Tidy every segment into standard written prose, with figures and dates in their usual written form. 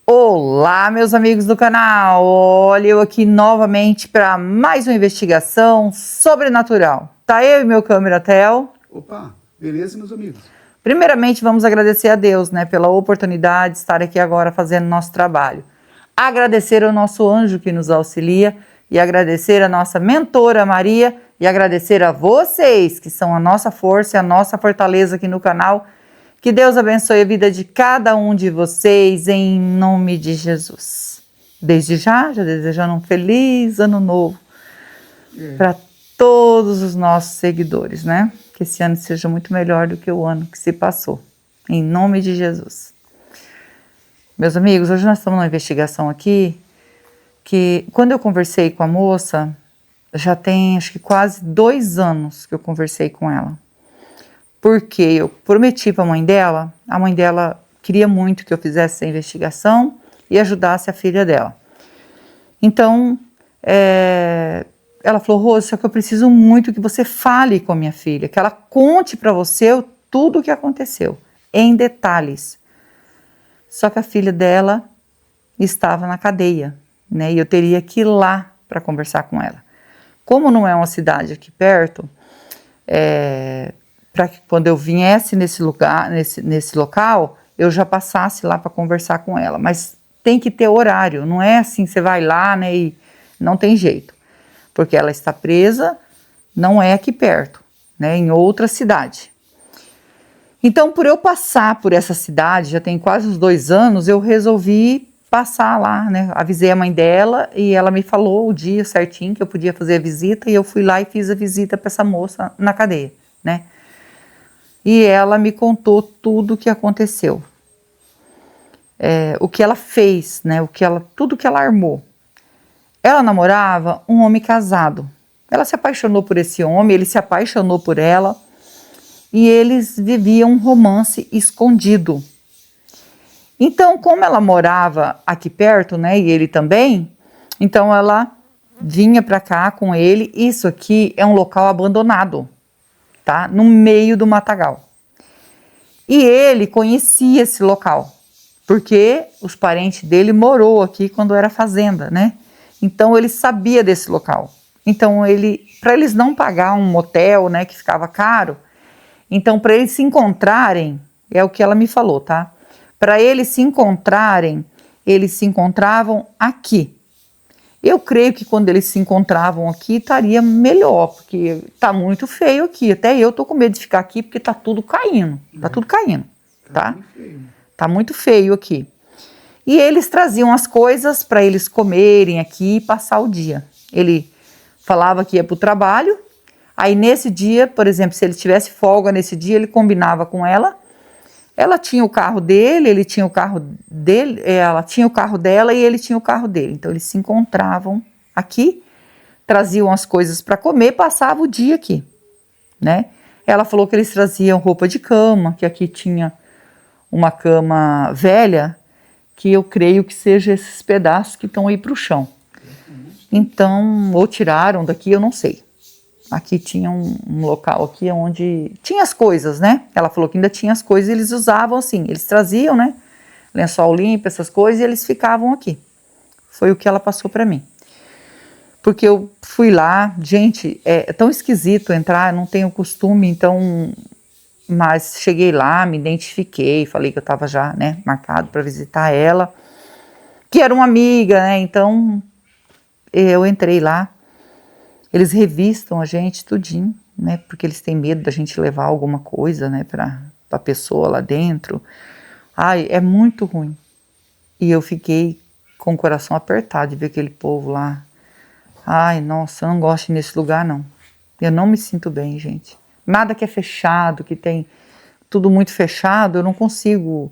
Olá, meus amigos do canal! Olha eu aqui novamente para mais uma investigação sobrenatural. Tá eu e meu câmera Theo. Opa, beleza, meus amigos? Primeiramente, vamos agradecer a Deus, né, pela oportunidade de estar aqui agora fazendo nosso trabalho. Agradecer ao nosso anjo que nos auxilia e agradecer a nossa mentora Maria e agradecer a vocês que são a nossa força e a nossa fortaleza aqui no canal. Que Deus abençoe a vida de cada um de vocês, em nome de Jesus. Desde já desejando um feliz ano novo para todos os nossos seguidores, né? Que esse ano seja muito melhor do que o ano que se passou. Em nome de Jesus. Meus amigos, hoje nós estamos numa investigação aqui, que quando eu conversei com a moça, já tem acho que quase 2 anos que eu conversei com ela. Porque eu prometi para a mãe dela queria muito que eu fizesse essa investigação e ajudasse a filha dela. Então, ela falou, Rose, só que eu preciso muito que você fale com a minha filha, que ela conte para você tudo o que aconteceu, em detalhes. Só que a filha dela estava na cadeia, né? E eu teria que ir lá para conversar com ela. Como não é uma cidade aqui perto, para que quando eu viesse nesse lugar, nesse local, eu já passasse lá para conversar com ela. Mas tem que ter horário, não é assim, você vai lá, né, e não tem jeito. Porque ela está presa, não é aqui perto, né, em outra cidade. Então, por eu passar por essa cidade, já tem quase uns 2 anos, eu resolvi passar lá, né, avisei a mãe dela e ela me falou o dia certinho que eu podia fazer a visita e eu fui lá e fiz a visita para essa moça na cadeia, né. E ela me contou tudo o que aconteceu. O que ela fez, né? Tudo que ela armou. Ela namorava um homem casado. Ela se apaixonou por esse homem, ele se apaixonou por ela. E eles viviam um romance escondido. Então, como ela morava aqui perto, né? E ele também, então ela vinha para cá com ele. Isso aqui é um local abandonado, tá? No meio do matagal. E ele conhecia esse local, porque os parentes dele morou aqui quando era fazenda, né? Então ele sabia desse local. Então para eles não pagar um motel, né, que ficava caro, então para eles se encontrarem, é o que ela me falou, tá? Para eles se encontrarem, eles se encontravam aqui. Eu creio que quando eles se encontravam aqui estaria melhor, porque tá muito feio aqui. Até eu tô com medo de ficar aqui porque tá tudo caindo. Tá tudo caindo, tá? Tá muito feio aqui. E eles traziam as coisas para eles comerem aqui e passar o dia. Ele falava que ia pro trabalho. Aí nesse dia, por exemplo, se ele tivesse folga nesse dia, ele combinava com ela. Ela tinha o carro dele, ele tinha o carro dele, ela tinha o carro dela e ele tinha o carro dele. Então eles se encontravam aqui, traziam as coisas para comer, passava o dia aqui, né? Ela falou que eles traziam roupa de cama, que aqui tinha uma cama velha, que eu creio que seja esses pedaços que estão aí para o chão. Então, ou tiraram daqui, eu não sei. Aqui tinha um local aqui onde tinha as coisas, né? Ela falou que ainda tinha as coisas e eles usavam assim. Eles traziam, né? Lençol limpo, essas coisas, e eles ficavam aqui. Foi o que ela passou para mim. Porque eu fui lá, gente, é tão esquisito entrar, eu não tenho costume, então... Mas cheguei lá, me identifiquei, falei que eu estava já, né, marcado para visitar ela, que era uma amiga, né? Então eu entrei lá. Eles revistam a gente tudinho, né? Porque eles têm medo da gente levar alguma coisa, né? Para a pessoa lá dentro. Ai, é muito ruim. E eu fiquei com o coração apertado de ver aquele povo lá. Ai, nossa, eu não gosto de ir nesse lugar, não. Eu não me sinto bem, gente. Nada que é fechado, que tem tudo muito fechado, eu não consigo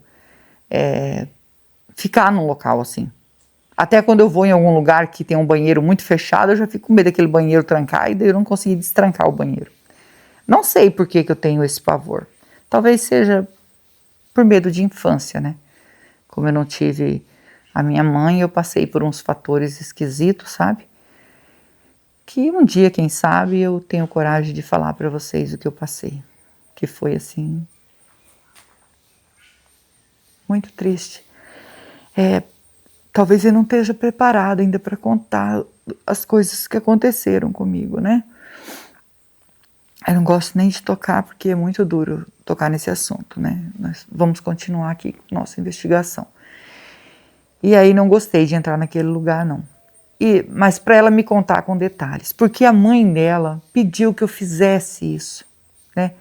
ficar num local assim. Até quando eu vou em algum lugar que tem um banheiro muito fechado, eu já fico com medo daquele banheiro trancar e daí eu não consegui destrancar o banheiro. Não sei por que eu tenho esse pavor. Talvez seja por medo de infância, né? Como eu não tive a minha mãe, eu passei por uns fatores esquisitos, sabe? Que um dia, quem sabe, eu tenho coragem de falar para vocês o que eu passei. Que foi assim... muito triste. talvez ele não esteja preparado ainda para contar as coisas que aconteceram comigo, né? Eu não gosto nem de tocar, porque é muito duro tocar nesse assunto, né? Nós vamos continuar aqui com nossa investigação. E aí não gostei de entrar naquele lugar, não. Mas para ela me contar com detalhes, porque a mãe dela pediu que eu fizesse isso, né?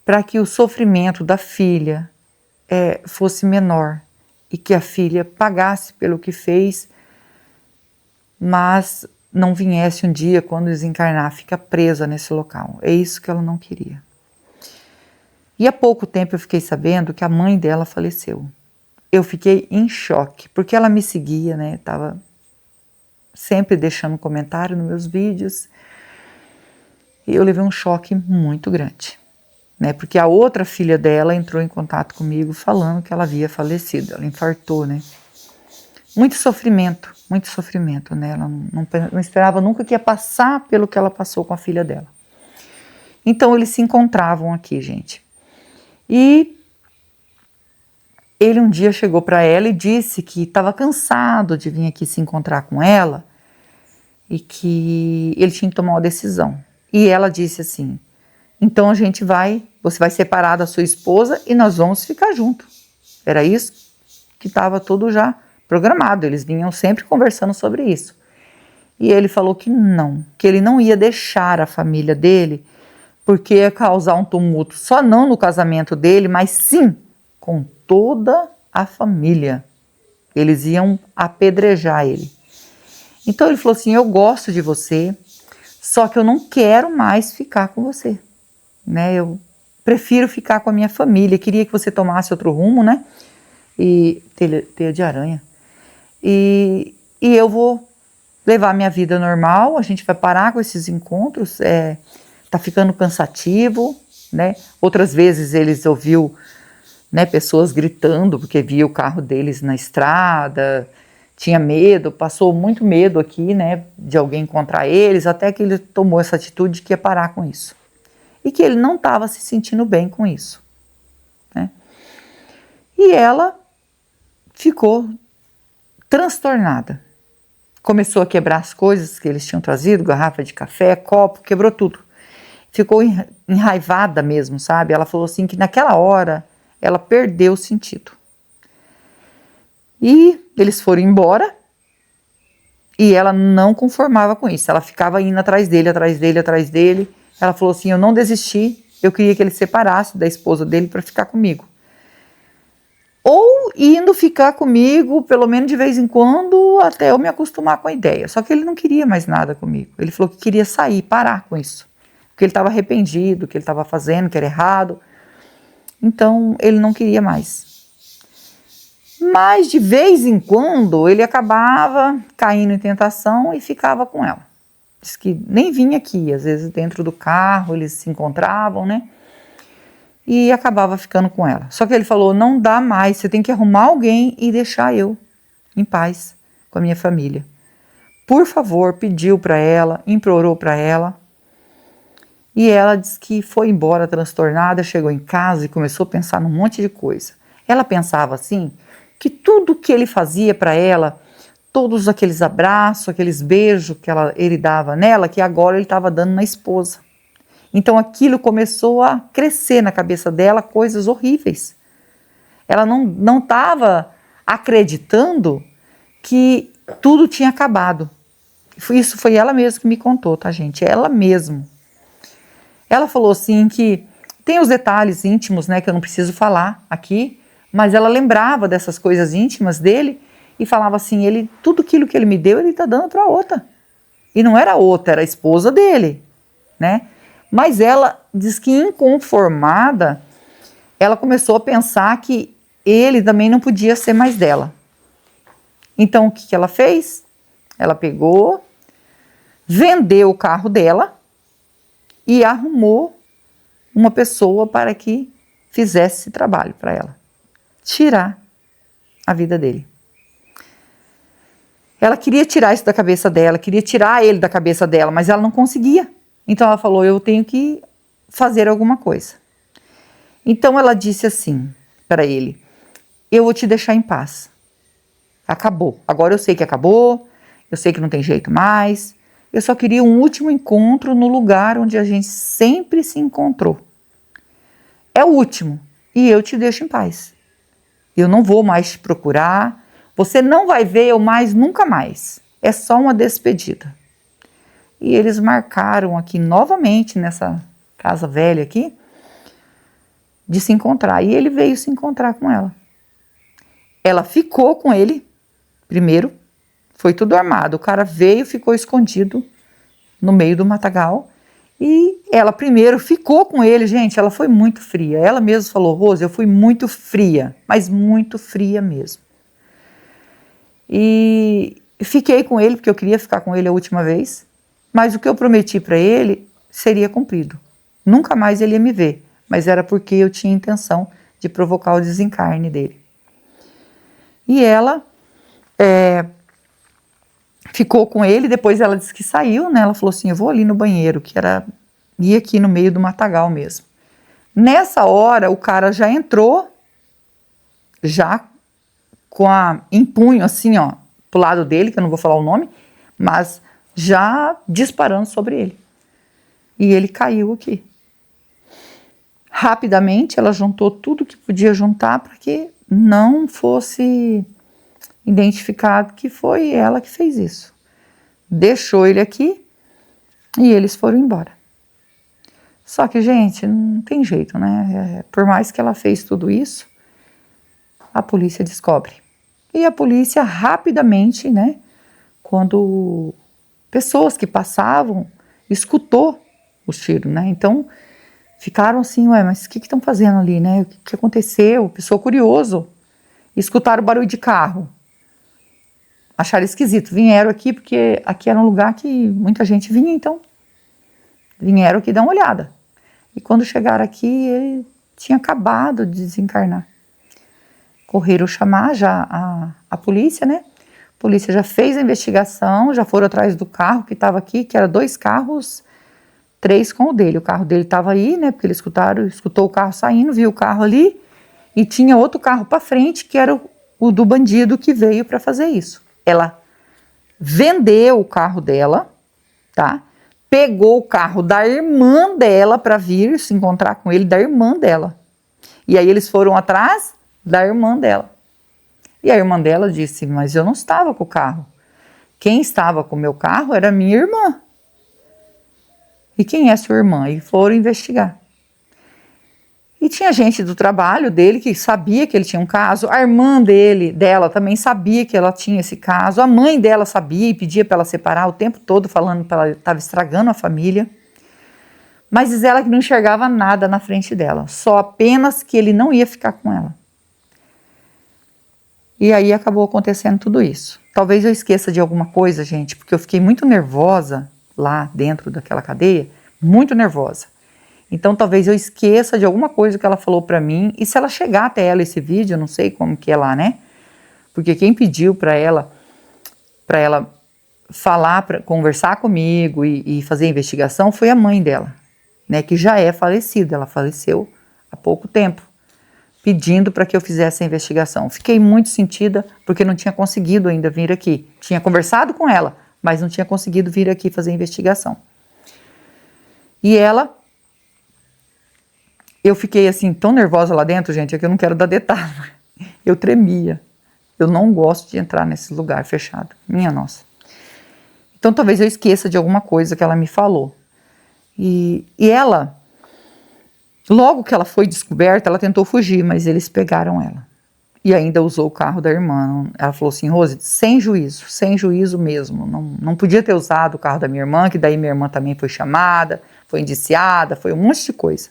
Para que o sofrimento da filha fosse menor e que a filha pagasse pelo que fez, mas não viesse um dia, quando desencarnar, ficar presa nesse local. É isso que ela não queria. E há pouco tempo eu fiquei sabendo que a mãe dela faleceu. Eu fiquei em choque, porque ela me seguia, né? Estava sempre deixando comentário nos meus vídeos. E eu levei um choque muito grande, né? Porque a outra filha dela entrou em contato comigo falando que ela havia falecido. Ela infartou, né? Muito sofrimento, né? Ela não esperava nunca que ia passar pelo que ela passou com a filha dela. Então eles se encontravam aqui, gente. E ele um dia chegou para ela e disse que estava cansado de vir aqui se encontrar com ela e que ele tinha que tomar uma decisão. E ela disse assim: então você vai separar da sua esposa e nós vamos ficar juntos. Era isso que estava tudo já programado, eles vinham sempre conversando sobre isso. E ele falou que ele não ia deixar a família dele, porque ia causar um tumulto, só não no casamento dele, mas sim com toda a família. Eles iam apedrejar ele. Então ele falou assim: eu gosto de você, só que eu não quero mais ficar com você, né? Eu prefiro ficar com a minha família, queria que você tomasse outro rumo, né? E teia de aranha. E eu vou levar minha vida normal, a gente vai parar com esses encontros, tá ficando cansativo, né? Outras vezes eles ouviu, né, pessoas gritando porque via o carro deles na estrada, tinha medo, passou muito medo aqui, né, de alguém encontrar eles, até que ele tomou essa atitude que ia parar com isso. E que ele não estava se sentindo bem com isso, né? E ela ficou transtornada. Começou a quebrar as coisas que eles tinham trazido, garrafa de café, copo, quebrou tudo. Ficou enraivada mesmo, sabe? Ela falou assim que naquela hora ela perdeu o sentido. E eles foram embora e ela não conformava com isso. Ela ficava indo atrás dele. Ela falou assim: eu não desisti, eu queria que ele se separasse da esposa dele para ficar comigo. Ou indo ficar comigo, pelo menos de vez em quando, até eu me acostumar com a ideia. Só que ele não queria mais nada comigo. Ele falou que queria sair, parar com isso. Porque ele estava arrependido, que ele estava fazendo, que era errado. Então, ele não queria mais. Mas, de vez em quando, ele acabava caindo em tentação e ficava com ela. Diz que nem vinha aqui, às vezes dentro do carro eles se encontravam, né? E acabava ficando com ela. Só que ele falou: não dá mais, você tem que arrumar alguém e deixar eu em paz com a minha família. Por favor, pediu para ela, implorou para ela. E ela disse que foi embora transtornada, chegou em casa e começou a pensar num monte de coisa. Ela pensava assim, que tudo que ele fazia para ela, todos aqueles abraços, aqueles beijos que ele dava nela, que agora ele estava dando na esposa. Então aquilo começou a crescer na cabeça dela, coisas horríveis. Ela não estava acreditando que tudo tinha acabado. Isso foi ela mesma que me contou, tá, gente? Ela mesma. Ela falou assim que tem os detalhes íntimos, né, que eu não preciso falar aqui, mas ela lembrava dessas coisas íntimas dele e falava assim: tudo aquilo que ele me deu, ele está dando para outra. E não era outra, era a esposa dele, né? Mas ela diz que, inconformada, ela começou a pensar que ele também não podia ser mais dela. Então, o que ela fez? Ela pegou, vendeu o carro dela e arrumou uma pessoa para que fizesse esse trabalho para ela. Tirar a vida dele. Ela queria tirar isso da cabeça dela, queria tirar ele da cabeça dela, mas ela não conseguia. Então ela falou: eu tenho que fazer alguma coisa. Então ela disse assim para ele: eu vou te deixar em paz. Acabou. Agora eu sei que acabou, eu sei que não tem jeito mais. Eu só queria um último encontro no lugar onde a gente sempre se encontrou. É o último. E eu te deixo em paz. Eu não vou mais te procurar. Você não vai ver eu mais nunca mais. É só uma despedida. E eles marcaram aqui novamente, nessa casa velha aqui, de se encontrar. E ele veio se encontrar com ela. Ela ficou com ele, primeiro, foi tudo armado. O cara veio, ficou escondido no meio do matagal. E ela primeiro ficou com ele, gente, ela foi muito fria. Ela mesma falou, Rose, eu fui muito fria, mas muito fria mesmo. E fiquei com ele, porque eu queria ficar com ele a última vez. Mas o que eu prometi para ele seria cumprido. Nunca mais ele ia me ver, mas era porque eu tinha intenção de provocar o desencarne dele. E ela ficou com ele, depois ela disse que saiu, né? Ela falou assim, eu vou ali no banheiro, que era ir aqui no meio do matagal mesmo. Nessa hora, o cara já entrou, já em punho, assim, ó, pro lado dele, que eu não vou falar o nome, mas já disparando sobre ele. E ele caiu aqui. Rapidamente, ela juntou tudo que podia juntar para que não fosse identificado que foi ela que fez isso. Deixou ele aqui e eles foram embora. Só que, gente, não tem jeito, né? Por mais que ela fez tudo isso, a polícia descobre. E a polícia rapidamente, né? Quando pessoas que passavam, escutou os tiros, né? Então, ficaram assim, ué, mas o que estão fazendo ali, né? O que aconteceu? Pessoa curioso. Escutaram o barulho de carro. Acharam esquisito. Vieram aqui, porque aqui era um lugar que muita gente vinha, então vieram aqui dar uma olhada. E quando chegaram aqui, ele tinha acabado de desencarnar. Correram chamar já a polícia, né? A polícia já fez a investigação, já foram atrás do carro que estava aqui, que era 2 carros, 3 com o dele. O carro dele estava aí, né? Porque ele escutou o carro saindo, viu o carro ali, e tinha outro carro para frente, que era o do bandido que veio para fazer isso. Ela vendeu o carro dela, tá? Pegou o carro da irmã dela para vir se encontrar com ele, da irmã dela. E aí eles foram atrás da irmã dela. E a irmã dela disse, mas eu não estava com o carro. Quem estava com o meu carro era minha irmã. E quem é sua irmã? E foram investigar. E tinha gente do trabalho dele que sabia que ele tinha um caso. A irmã dela também sabia que ela tinha esse caso. A mãe dela sabia e pedia para ela separar o tempo todo, falando que ela estava estragando a família. Mas diz ela que não enxergava nada na frente dela. Só apenas que ele não ia ficar com ela. E aí acabou acontecendo tudo isso. Talvez eu esqueça de alguma coisa, gente, porque eu fiquei muito nervosa lá dentro daquela cadeia. Muito nervosa. Então talvez eu esqueça de alguma coisa que ela falou pra mim, e se ela chegar até ela esse vídeo, eu não sei como que é lá, né? Porque quem pediu pra ela falar, conversar comigo e fazer a investigação foi a mãe dela, né? Que já é falecida, ela faleceu há pouco tempo, pedindo para que eu fizesse a investigação. Fiquei muito sentida porque não tinha conseguido ainda vir aqui. Tinha conversado com ela, mas não tinha conseguido vir aqui fazer a investigação. E ela... Eu fiquei assim tão nervosa lá dentro, gente, é que eu não quero dar detalhe. Eu tremia. Eu não gosto de entrar nesse lugar fechado. Minha nossa. Então talvez eu esqueça de alguma coisa que ela me falou. E ela, logo que ela foi descoberta, ela tentou fugir, mas eles pegaram ela. E ainda usou o carro da irmã. Ela falou assim, Rose, sem juízo mesmo. Não podia ter usado o carro da minha irmã, que daí minha irmã também foi chamada, foi indiciada, foi um monte de coisa.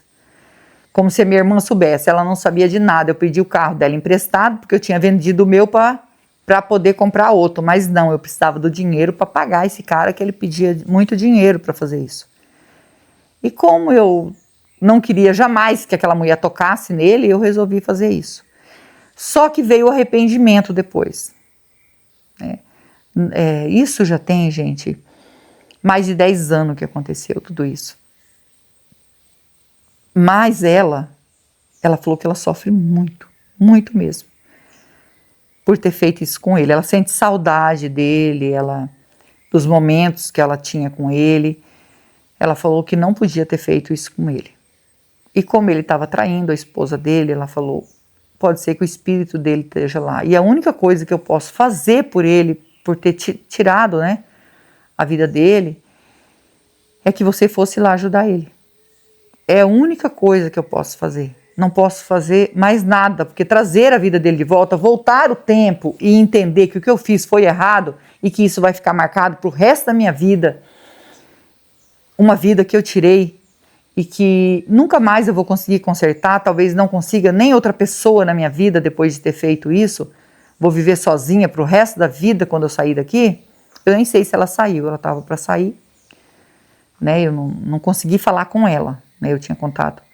Como se a minha irmã soubesse, ela não sabia de nada. Eu pedi o carro dela emprestado, porque eu tinha vendido o meu para poder comprar outro. Mas não, eu precisava do dinheiro para pagar esse cara, que ele pedia muito dinheiro para fazer isso. E como eu não queria jamais que aquela mulher tocasse nele, eu resolvi fazer isso. Só que veio o arrependimento depois. Isso já tem, gente, mais de 10 anos que aconteceu tudo isso. Mas ela falou que ela sofre muito, muito mesmo. por ter feito isso com ele. Ela sente saudade dele, dos momentos que ela tinha com ele. Ela falou que não podia ter feito isso com ele. E como ele estava traindo a esposa dele, ela falou, pode ser que o espírito dele esteja lá. E a única coisa que eu posso fazer por ele, por ter tirado, né, a vida dele, é que você fosse lá ajudar ele. É a única coisa que eu posso fazer. Não posso fazer mais nada, porque trazer a vida dele de volta, voltar o tempo e entender que o que eu fiz foi errado e que isso vai ficar marcado para o resto da minha vida, uma vida que eu tirei e que nunca mais eu vou conseguir consertar, talvez não consiga nem outra pessoa na minha vida depois de ter feito isso, vou viver sozinha para o resto da vida quando eu sair daqui. Eu nem sei se ela saiu, ela estava para sair, né? Eu não consegui falar com ela, né? Eu tinha contato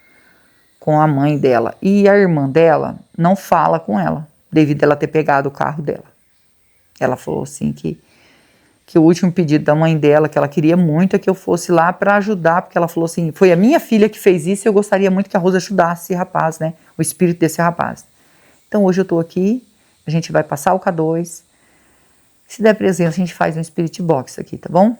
com a mãe dela. E a irmã dela não fala com ela, devido a ela ter pegado o carro dela. Ela falou assim que o último pedido da mãe dela, que ela queria muito, é que eu fosse lá para ajudar, porque ela falou assim, foi a minha filha que fez isso e eu gostaria muito que a Rosa ajudasse esse rapaz, né? O espírito desse rapaz. Então hoje eu estou aqui, a gente vai passar o K2. Se der presença, a gente faz um Spirit Box aqui, tá bom?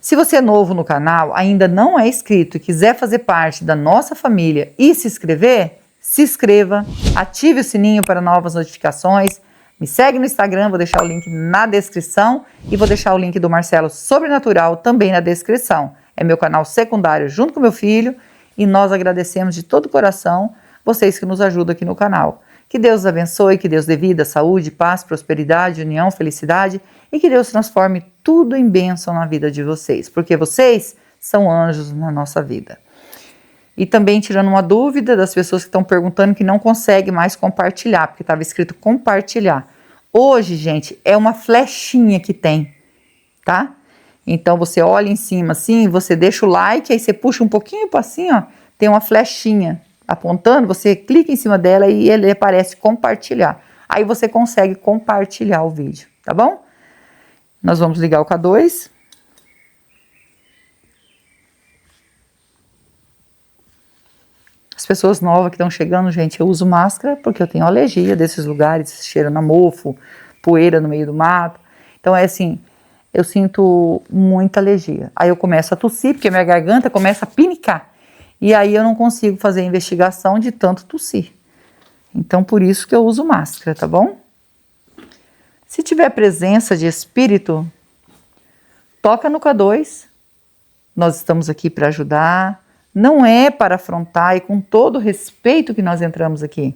Se você é novo no canal, ainda não é inscrito e quiser fazer parte da nossa família e se inscrever, se inscreva, ative o sininho para novas notificações, me segue no Instagram, vou deixar o link na descrição e vou deixar o link do Marcelo Sobrenatural também na descrição. É meu canal secundário junto com meu filho e nós agradecemos de todo o coração vocês que nos ajudam aqui no canal. Que Deus abençoe, que Deus dê vida, saúde, paz, prosperidade, união, felicidade e que Deus transforme tudo em bênção na vida de vocês, porque vocês são anjos na nossa vida. E também tirando uma dúvida das pessoas que estão perguntando que não consegue mais compartilhar, porque estava escrito compartilhar. Hoje, gente, é uma flechinha que tem, tá? Então você olha em cima assim, você deixa o like, aí você puxa um pouquinho para assim, ó, tem uma flechinha apontando, você clica em cima dela e ele aparece compartilhar. Aí você consegue compartilhar o vídeo, tá bom? Nós vamos ligar o K2. As pessoas novas que estão chegando, gente, eu uso máscara porque eu tenho alergia desses lugares, cheiro a mofo, poeira no meio do mato. Então é assim, eu sinto muita alergia. Aí eu começo a tossir porque minha garganta começa a pinicar. E aí eu não consigo fazer a investigação de tanto tossir. Então por isso que eu uso máscara, tá bom? Se tiver presença de espírito, toca no K2. Nós estamos aqui para ajudar. Não é para afrontar e com todo o respeito que nós entramos aqui.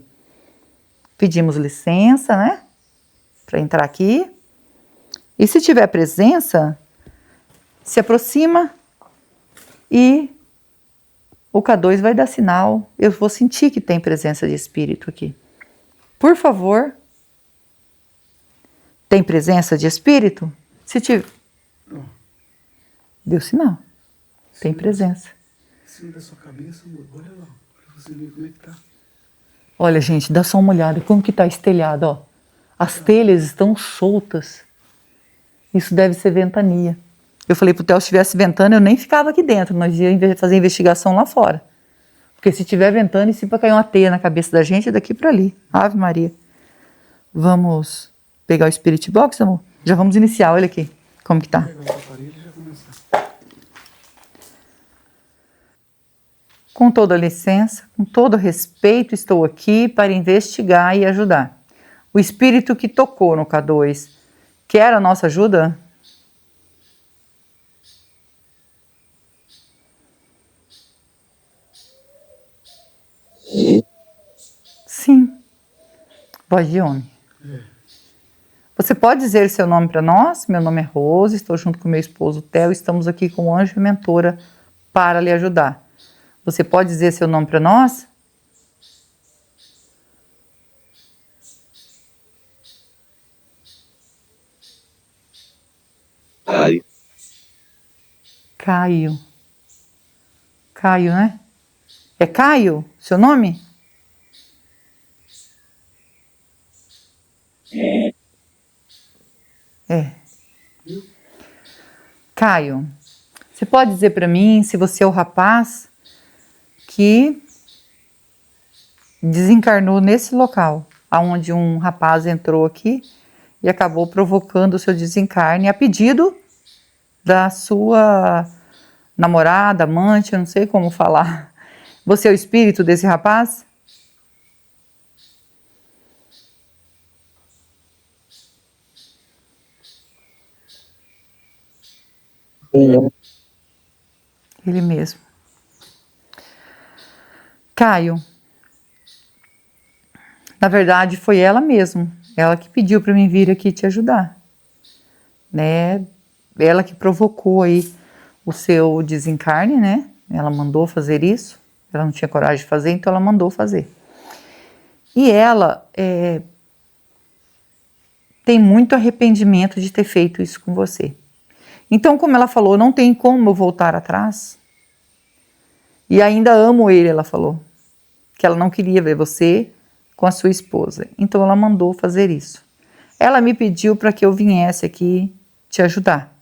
Pedimos licença, né? Para entrar aqui. E se tiver presença, se aproxima e o K2 vai dar sinal. Eu vou sentir que tem presença de espírito aqui. Por favor. Tem presença de espírito? Se tiver... Deu sinal. Tem presença. Em cima da sua cabeça, amor. Olha lá, pra você ver como é que tá. Olha, gente, dá só uma olhada. Como que tá estelhado, ó. As telhas estão soltas. Isso deve ser ventania. Eu falei pro Theo, se estivesse ventando, eu nem ficava aqui dentro. Nós íamos fazer investigação lá fora. Porque se tiver ventando, e se vai cair uma teia na cabeça da gente, é daqui para ali. Ave Maria. Vamos pegar o Spirit Box, amor? Já vamos iniciar, olha aqui. Como que tá. Com toda licença, com todo respeito, estou aqui para investigar e ajudar. O espírito que tocou no K2 quer a nossa ajuda? Sim. Voz de homem. Você pode dizer seu nome para nós? Meu nome é Rose, estou junto com meu esposo Theo, estamos aqui com o anjo e mentora para lhe ajudar. Você pode dizer seu nome para nós? Caio. Caio. Caio, né? É Caio, seu nome? É. Caio, você pode dizer para mim se você é o rapaz que desencarnou nesse local, aonde um rapaz entrou aqui e acabou provocando o seu desencarne a pedido da sua namorada, amante, eu não sei como falar. Você é o espírito desse rapaz? Ele mesmo. Caio, na verdade foi ela mesmo, ela que pediu para mim vir aqui te ajudar, né? Ela que provocou aí o seu desencarne, né? Ela mandou fazer isso, ela não tinha coragem de fazer, então ela mandou fazer. E ela tem muito arrependimento de ter feito isso com você. Então, como ela falou, não tem como eu voltar atrás. E ainda amo ele, ela falou. Que ela não queria ver você com a sua esposa. Então, ela mandou fazer isso. Ela me pediu para que eu viesse aqui te ajudar.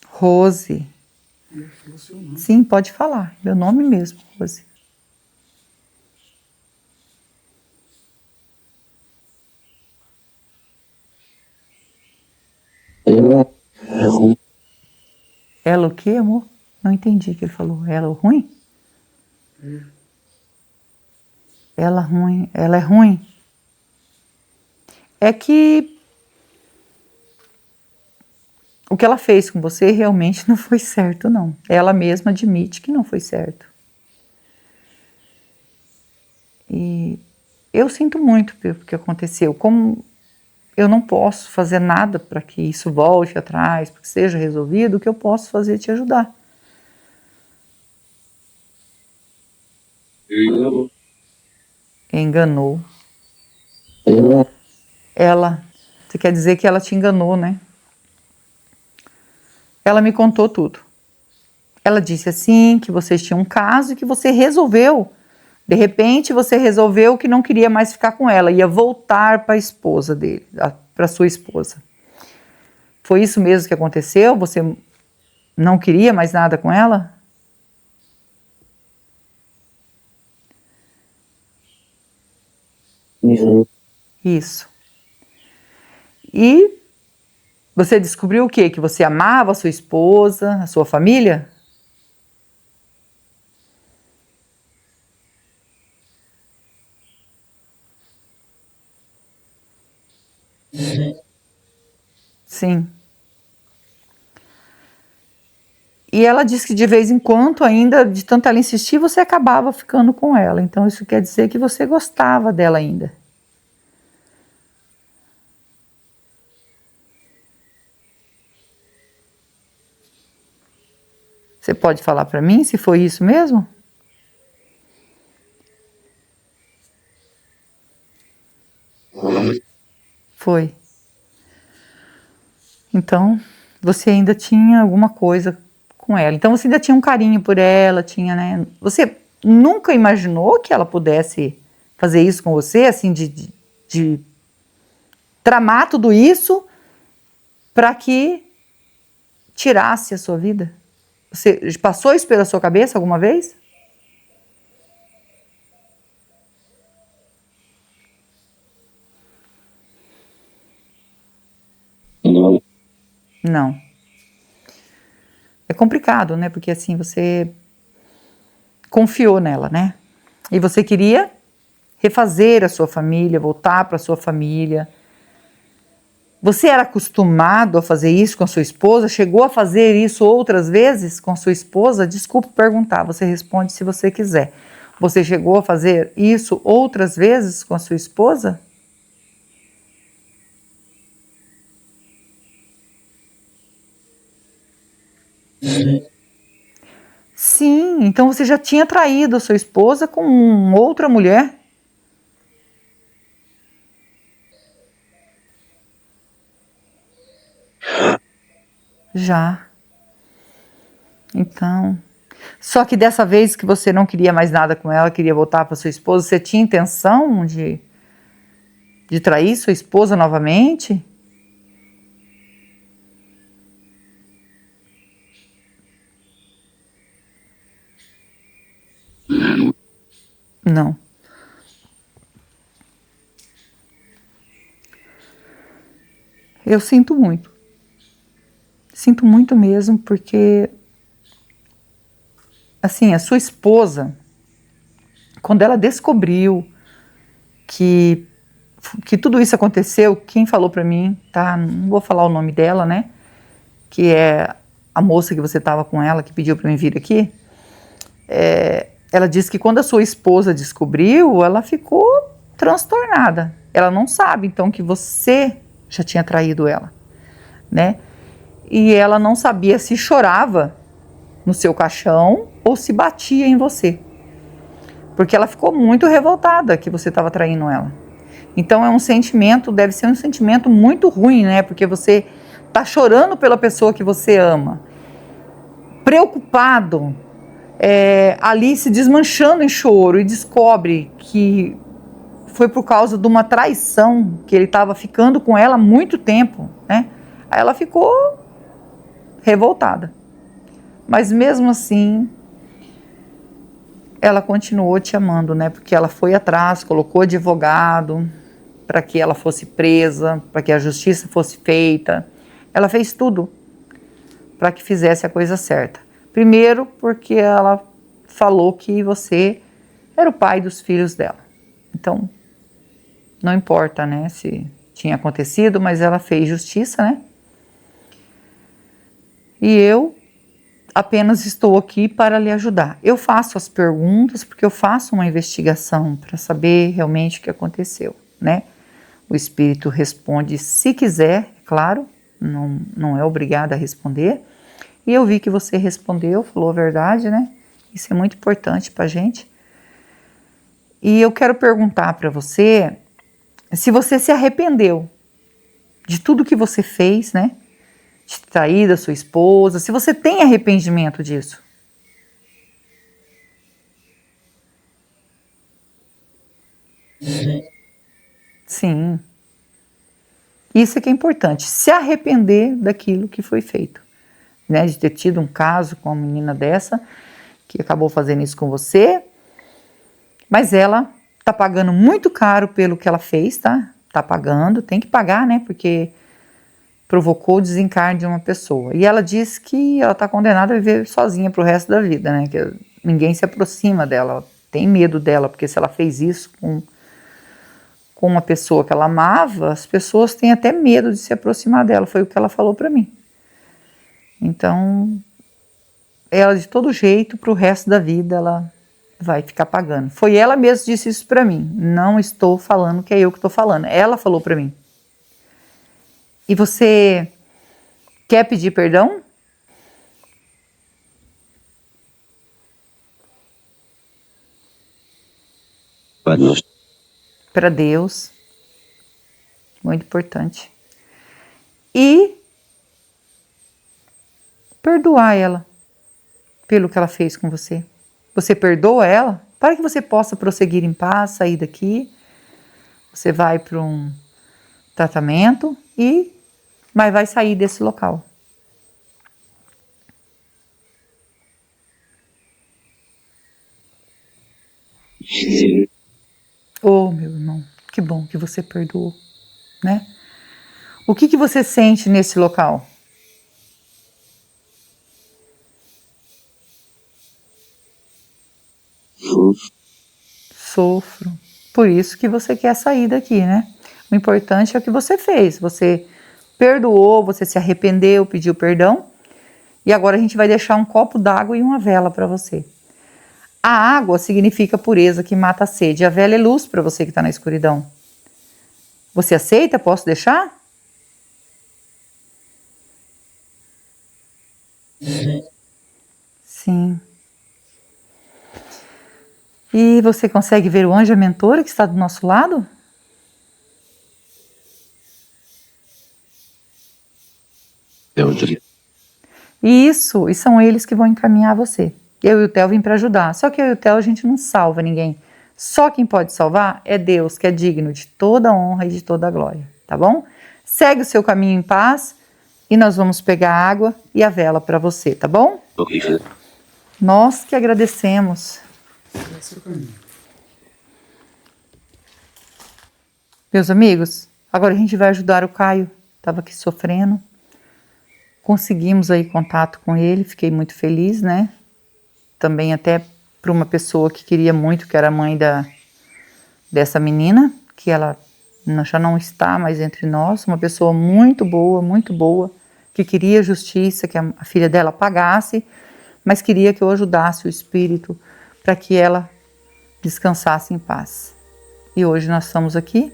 Rose. Ele falou seu nome. Sim, pode falar. Meu nome mesmo, Rose. Ela o quê, amor? Não entendi o que ele falou. Ela o ruim? Ela ruim. Ela é ruim? É que o que ela fez com você realmente não foi certo, não. Ela mesma admite que não foi certo. E eu sinto muito pelo que aconteceu. Como eu não posso fazer nada para que isso volte atrás, para que seja resolvido, o que eu posso fazer é te ajudar. Enganou. Ela, você quer dizer que ela te enganou, né? Ela me contou tudo. Ela disse assim, que vocês tinham um caso e que você resolveu. De repente você resolveu que não queria mais ficar com ela, ia voltar para a esposa dele, para sua esposa. Foi isso mesmo que aconteceu? Você não queria mais nada com ela? Isso. E você descobriu o quê? Que você amava a sua esposa, a sua família? Sim. E ela disse que de vez em quando, ainda, de tanto ela insistir, você acabava ficando com ela. Então isso quer dizer que você gostava dela ainda. Você pode falar para mim se foi isso mesmo? Foi. Então, você ainda tinha alguma coisa com ela. Então, você ainda tinha um carinho por ela, tinha, né? Você nunca imaginou que ela pudesse fazer isso com você, assim, de tramar tudo isso para que tirasse a sua vida? Você passou isso pela sua cabeça alguma vez? Não. É complicado, né? Porque assim, você confiou nela, né? E você queria refazer a sua família, voltar para a sua família. Você era acostumado a fazer isso com a sua esposa? Chegou a fazer isso outras vezes com a sua esposa? Desculpe perguntar, você responde se você quiser. Você chegou a fazer isso outras vezes com a sua esposa? Sim, então você já tinha traído a sua esposa com outra mulher? Já. Então, só que dessa vez que você não queria mais nada com ela, queria voltar para sua esposa, você tinha intenção de trair sua esposa novamente? Não. Eu sinto muito. Sinto muito mesmo, porque, assim, a sua esposa, quando ela descobriu que tudo isso aconteceu, quem falou pra mim, tá? Não vou falar o nome dela, né? Que é a moça que você tava com ela, que pediu pra mim vir aqui. Ela disse que quando a sua esposa descobriu, ela ficou transtornada. Ela não sabe, então, que você já tinha traído ela, né? E ela não sabia se chorava no seu caixão ou se batia em você. Porque ela ficou muito revoltada que você estava traindo ela. Então é um sentimento, deve ser um sentimento muito ruim, né? Porque você tá chorando pela pessoa que você ama, preocupado, ali se desmanchando em choro e descobre que foi por causa de uma traição, que ele estava ficando com ela há muito tempo, né? Aí ela ficou revoltada. Mas mesmo assim, ela continuou te amando, né? Porque ela foi atrás, colocou advogado para que ela fosse presa, para que a justiça fosse feita. Ela fez tudo para que fizesse a coisa certa. Primeiro, porque ela falou que você era o pai dos filhos dela. Então, não importa, né, se tinha acontecido, mas ela fez justiça, né? E eu apenas estou aqui para lhe ajudar. Eu faço as perguntas porque eu faço uma investigação para saber realmente o que aconteceu, né? O espírito responde se quiser, claro, não é obrigado a responder. E eu vi que você respondeu, falou a verdade, né? Isso é muito importante para a gente. E eu quero perguntar para você se você se arrependeu de tudo que você fez, né? De trair da sua esposa, se você tem arrependimento disso. Sim. Isso é que é importante, se arrepender daquilo que foi feito, né? De ter tido um caso com uma menina dessa, que acabou fazendo isso com você, mas ela tá pagando muito caro pelo que ela fez, tá? Tá pagando, tem que pagar, né? Porque provocou o desencarne de uma pessoa. E ela diz que ela tá condenada a viver sozinha pro resto da vida, né? Que ninguém se aproxima dela, ela tem medo dela, porque se ela fez isso com uma pessoa que ela amava, as pessoas têm até medo de se aproximar dela, foi o que ela falou para mim. Então, ela de todo jeito, pro resto da vida, ela vai ficar pagando. Foi ela mesma que disse isso para mim, não estou falando que é eu que estou falando, ela falou para mim. E você quer pedir perdão? Para Deus, muito importante. E perdoar ela pelo que ela fez com você. Você perdoa ela para que você possa prosseguir em paz, sair daqui. Você vai para um tratamento mas vai sair desse local. Oh, meu irmão, que bom que você perdoou, né? O que você sente nesse local? Sofro. Por isso que você quer sair daqui, né? O importante é o que você fez. Você perdoou, você se arrependeu, pediu perdão. E agora a gente vai deixar um copo d'água e uma vela para você. A água significa pureza que mata a sede. A vela é luz para você que está na escuridão. Você aceita? Posso deixar? Sim. E você consegue ver o anjo mentora que está do nosso lado? Isso, e são eles que vão encaminhar você. Eu e o Theo vim para ajudar. Só que eu e o Theo a gente não salva ninguém. Só quem pode salvar é Deus, que é digno de toda a honra e de toda a glória, tá bom? Segue o seu caminho em paz e nós vamos pegar a água e a vela para você, tá bom? Nós que agradecemos. Segue seu caminho. Meus amigos, agora a gente vai ajudar o Caio. Estava aqui sofrendo. Conseguimos aí contato com ele, fiquei muito feliz, né? Também até para uma pessoa que queria muito, que era a mãe dessa menina, que ela já não está mais entre nós, uma pessoa muito boa, que queria justiça, que a filha dela pagasse, mas queria que eu ajudasse o espírito para que ela descansasse em paz. E hoje nós estamos aqui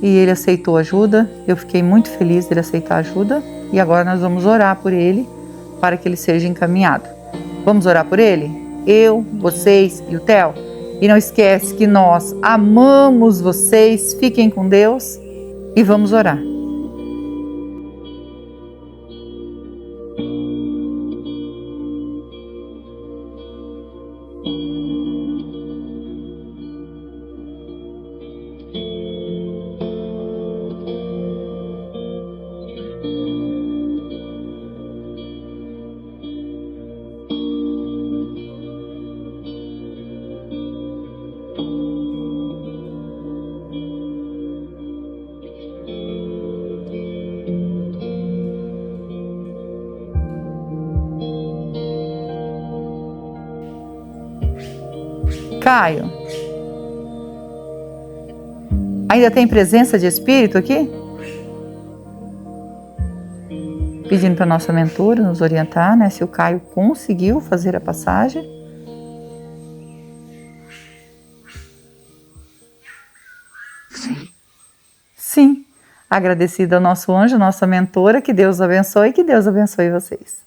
e ele aceitou ajuda, eu fiquei muito feliz dele aceitar ajuda e agora nós vamos orar por ele para que ele seja encaminhado. Vamos orar por ele? Eu, vocês e o Theo? E não esquece que nós amamos vocês, fiquem com Deus e vamos orar. Caio, ainda tem presença de espírito aqui? Pedindo para nossa mentora nos orientar, né? Se o Caio conseguiu fazer a passagem. Sim. Agradecida ao nosso anjo, nossa mentora, que Deus abençoe e que Deus abençoe vocês.